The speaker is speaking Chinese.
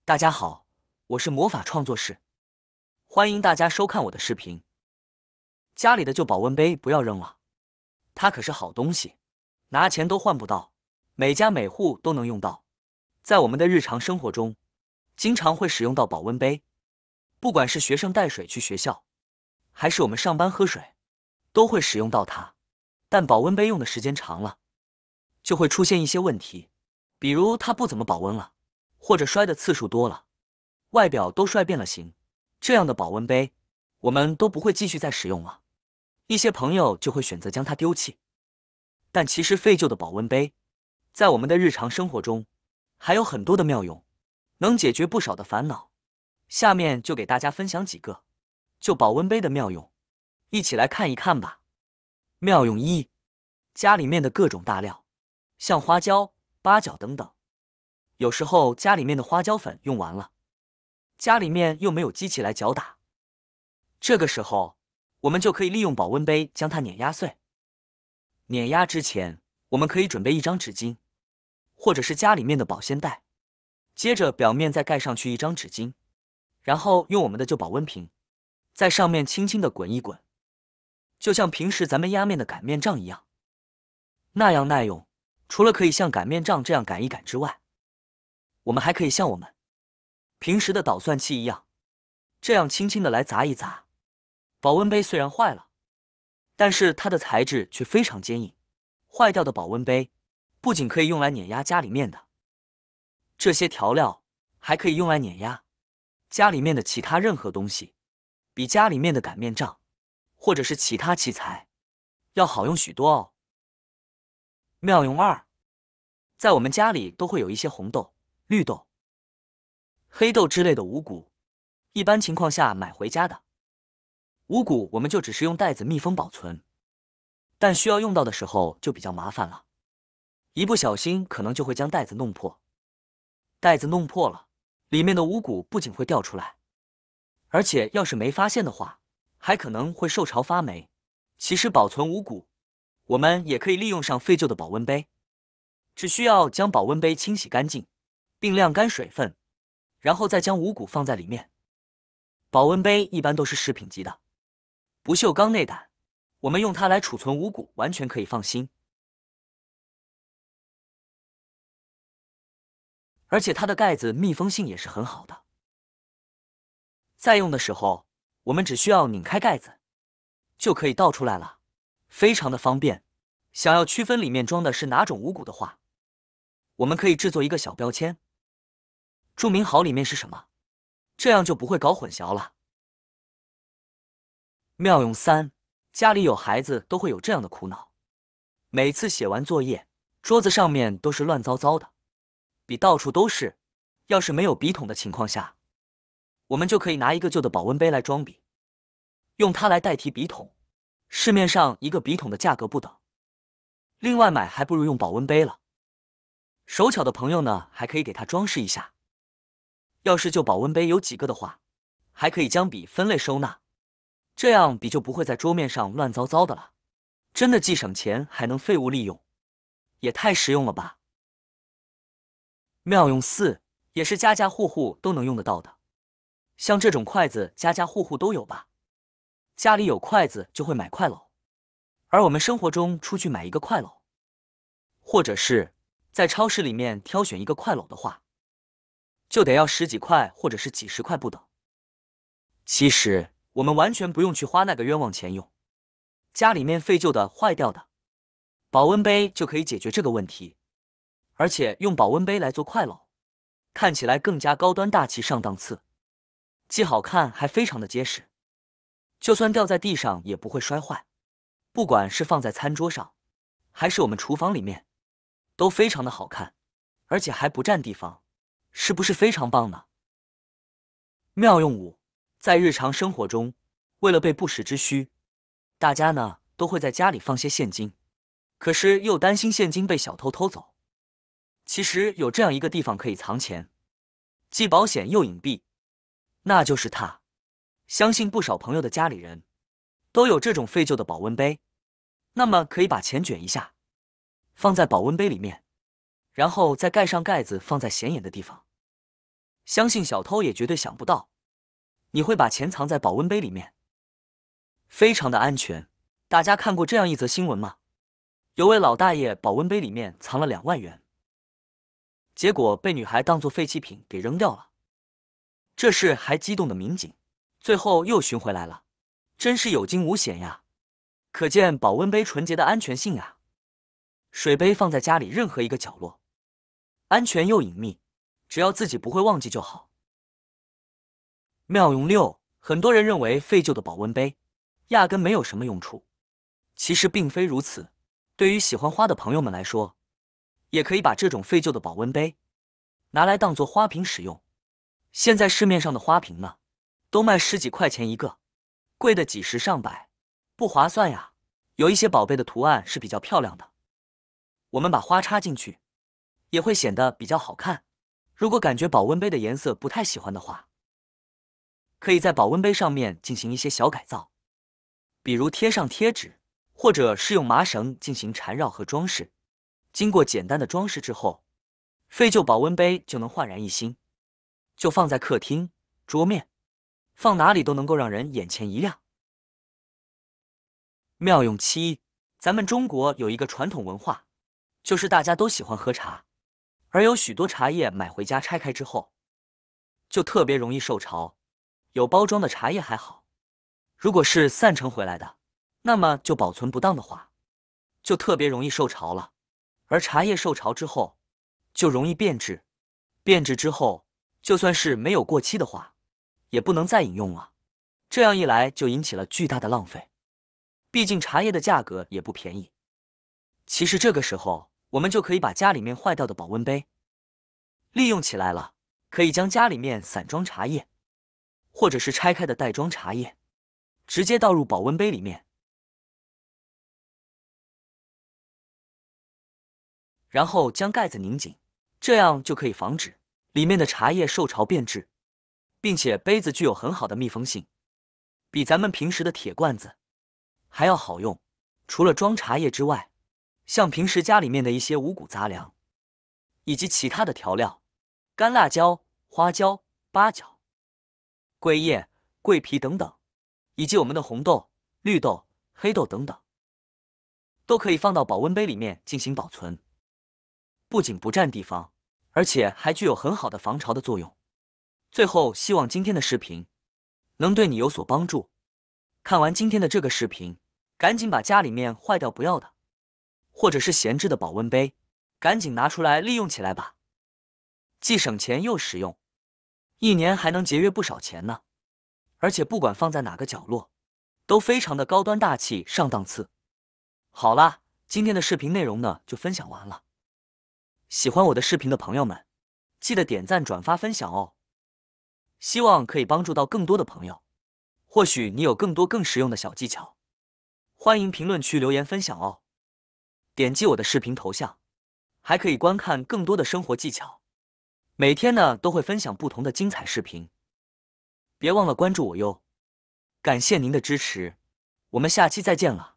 大家好，我是魔法创作室，欢迎大家收看我的视频。家里的旧保温杯不要扔了，它可是好东西，拿钱都换不到，每家每户都能用到。在我们的日常生活中，经常会使用到保温杯，不管是学生带水去学校，还是我们上班喝水，都会使用到它。但保温杯用的时间长了，就会出现一些问题，比如它不怎么保温了，或者摔的次数多了，外表都摔变了形。这样的保温杯，我们都不会继续再使用了。一些朋友就会选择将它丢弃。但其实废旧的保温杯，在我们的日常生活中，还有很多的妙用，能解决不少的烦恼。下面就给大家分享几个旧保温杯的妙用，一起来看一看吧。妙用一：家里面的各种大料，像花椒、八角等等。有时候家里面的花椒粉用完了，家里面又没有机器来搅打，这个时候我们就可以利用保温杯将它碾压碎。碾压之前，我们可以准备一张纸巾，或者是家里面的保鲜袋，接着表面再盖上去一张纸巾，然后用我们的旧保温瓶在上面轻轻的滚一滚，就像平时咱们压面的擀面杖一样，那样耐用。除了可以像擀面杖这样擀一擀之外，我们还可以像我们平时的捣蒜器一样，这样轻轻的来砸一砸。保温杯虽然坏了，但是它的材质却非常坚硬。坏掉的保温杯不仅可以用来碾压家里面的这些调料，还可以用来碾压家里面的其他任何东西，比家里面的擀面杖或者是其他器材要好用许多哦。妙用二：在我们家里都会有一些红豆、绿豆、黑豆之类的五谷，一般情况下买回家的五谷我们就只是用袋子密封保存，但需要用到的时候就比较麻烦了，一不小心可能就会将袋子弄破。袋子弄破了，里面的五谷不仅会掉出来，而且要是没发现的话，还可能会受潮发霉。其实保存五谷，我们也可以利用上废旧的保温杯，只需要将保温杯清洗干净，并晾干水分，然后再将五谷放在里面。保温杯一般都是食品级的，不锈钢内胆，我们用它来储存五谷完全可以放心。而且它的盖子密封性也是很好的，在用的时候，我们只需要拧开盖子，就可以倒出来了，非常的方便。想要区分里面装的是哪种五谷的话，我们可以制作一个小标签，注明好里面是什么，这样就不会搞混淆了。妙用三：家里有孩子都会有这样的苦恼，每次写完作业，桌子上面都是乱糟糟的，笔到处都是。要是没有笔筒的情况下，我们就可以拿一个旧的保温杯来装笔，用它来代替笔筒。市面上一个笔筒的价格不等，另外买还不如用保温杯了。手巧的朋友呢，还可以给它装饰一下。要是旧保温杯有几个的话，还可以将笔分类收纳，这样笔就不会在桌面上乱糟糟的了。真的既省钱还能废物利用，也太实用了吧！妙用四：也是家家户户都能用得到的。像这种筷子，家家户户都有吧？家里有筷子就会买筷篓，而我们生活中出去买一个筷篓，或者是在超市里面挑选一个筷篓的话，就得要十几块或者是几十块不等。其实我们完全不用去花那个冤枉钱用，家里面废旧的、坏掉的保温杯就可以解决这个问题。而且用保温杯来做筷篓，看起来更加高端大气上档次，既好看还非常的结实，就算掉在地上也不会摔坏。不管是放在餐桌上，还是我们厨房里面，都非常的好看，而且还不占地方，是不是非常棒呢？妙用五：在日常生活中，为了备不时之需，大家呢都会在家里放些现金，可是又担心现金被小偷偷走。其实有这样一个地方可以藏钱，既保险又隐蔽，那就是它。相信不少朋友的家里人都有这种废旧的保温杯，那么可以把钱卷一下，放在保温杯里面，然后再盖上盖子，放在显眼的地方。相信小偷也绝对想不到，你会把钱藏在保温杯里面，非常的安全。大家看过这样一则新闻吗？有位老大爷保温杯里面藏了2万元，结果被女孩当作废弃品给扔掉了。这事还激动的民警最后又寻回来了，真是有惊无险呀！可见保温杯纯洁的安全性呀。水杯放在家里任何一个角落，安全又隐秘，只要自己不会忘记就好。妙用6，很多人认为废旧的保温杯压根没有什么用处，其实并非如此。对于喜欢花的朋友们来说，也可以把这种废旧的保温杯拿来当做花瓶使用。现在市面上的花瓶呢，都卖10几块钱一个，贵的几十上百，不划算呀。有一些宝贝的图案是比较漂亮的，我们把花插进去，也会显得比较好看。如果感觉保温杯的颜色不太喜欢的话，可以在保温杯上面进行一些小改造，比如贴上贴纸，或者是用麻绳进行缠绕和装饰。经过简单的装饰之后，废旧保温杯就能焕然一新。就放在客厅、桌面，放哪里都能够让人眼前一亮。妙用7，咱们中国有一个传统文化，就是大家都喜欢喝茶，而有许多茶叶买回家拆开之后，就特别容易受潮。有包装的茶叶还好，如果是散成回来的，那么就保存不当的话，就特别容易受潮了。而茶叶受潮之后，就容易变质，变质之后，就算是没有过期的话，也不能再饮用了。这样一来，就引起了巨大的浪费。毕竟茶叶的价格也不便宜。其实这个时候，我们就可以把家里面坏掉的保温杯利用起来了。可以将家里面散装茶叶，或者是拆开的袋装茶叶，直接倒入保温杯里面，然后将盖子拧紧，这样就可以防止里面的茶叶受潮变质，并且杯子具有很好的密封性，比咱们平时的铁罐子还要好用。除了装茶叶之外，像平时家里面的一些五谷杂粮，以及其他的调料，干辣椒、花椒、八角、桂叶、桂皮等等，以及我们的红豆、绿豆、黑豆等等，都可以放到保温杯里面进行保存。不仅不占地方，而且还具有很好的防潮的作用。最后，希望今天的视频能对你有所帮助。看完今天的这个视频，赶紧把家里面坏掉不要的，或者是闲置的保温杯，赶紧拿出来利用起来吧，既省钱又实用，一年还能节约不少钱呢。而且不管放在哪个角落，都非常的高端大气上档次。好啦，今天的视频内容呢就分享完了。喜欢我的视频的朋友们，记得点赞、转发、分享哦。希望可以帮助到更多的朋友。或许你有更多更实用的小技巧，欢迎评论区留言分享哦。点击我的视频头像，还可以观看更多的生活技巧。每天呢都会分享不同的精彩视频，别忘了关注我哟。感谢您的支持，我们下期再见了。